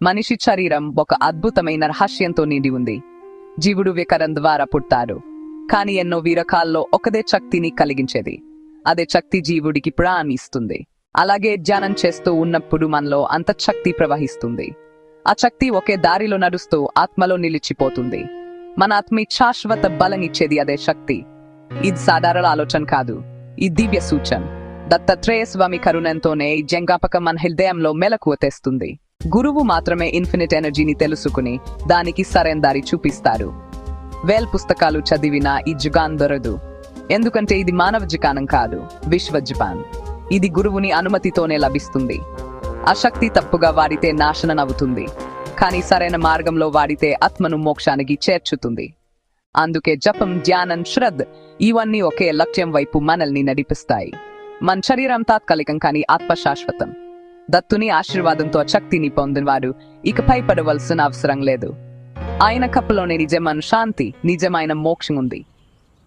మనిషి శరీరం ఒక అద్భుతమైన రహస్యంతో నిండి ఉంది. జీవుడు వికరం ద్వారా పుట్టారు, కాని ఎన్నో వీరకాల్లో ఒకదే శక్తిని కలిగించేది. అదే శక్తి జీవుడికి ప్రాణాన్ని ఇస్తుంది. అలాగే ధ్యానం చేస్తూ ఉన్నప్పుడు మనలో అంత శక్తి ప్రవహిస్తుంది. ఆ శక్తి ఒకే దారిలో నడుస్తూ ఆత్మలో నిలిచిపోతుంది. మన ఆత్మ శాశ్వత బలం ఇచ్చేది అదే శక్తి. ఇది సాధారణ ఆలోచన కాదు, ఈ దివ్య సూచన. దత్తాత్రేయ స్వామి కరుణంతోనే ఈ జ్ఞాపకం మన హృదయంలో మెలకువ తెస్తుంది. గురువు మాత్రమే ఇన్ఫినిట్ ఎనర్జీని తెలుసుకుని దానికి సరైన దారి చూపిస్తారు. పుస్తకాలు చదివినా ఈ జుగాన్ దొరదు, ఎందుకంటే ఇది మానవ జికానం కాదు, విశ్వ జిపాన్. ఇది గురువుని అనుమతితోనే లభిస్తుంది. ఆ శక్తి తప్పుగా వాడితే నాశనం అవుతుంది, కానీ సరైన మార్గంలో వాడితే ఆత్మను మోక్షానికి చేర్చుతుంది. అందుకే జపం, ధ్యానం, శ్రద్ధ ఇవన్నీ ఒకే లక్ష్యం వైపు మనల్ని నడిపిస్తాయి. మన శరీరం తాత్కాలికం, కానీ ఆత్మ శాశ్వతం. దత్తుని ఆశీర్వాదంతో శక్తిని పొందినవాడు ఇకపై పడవలసిన అవసరం లేదు. ఆయన కప్పలోనే నిజమైన శాంతి, నిజమైన మోక్షం ఉంది.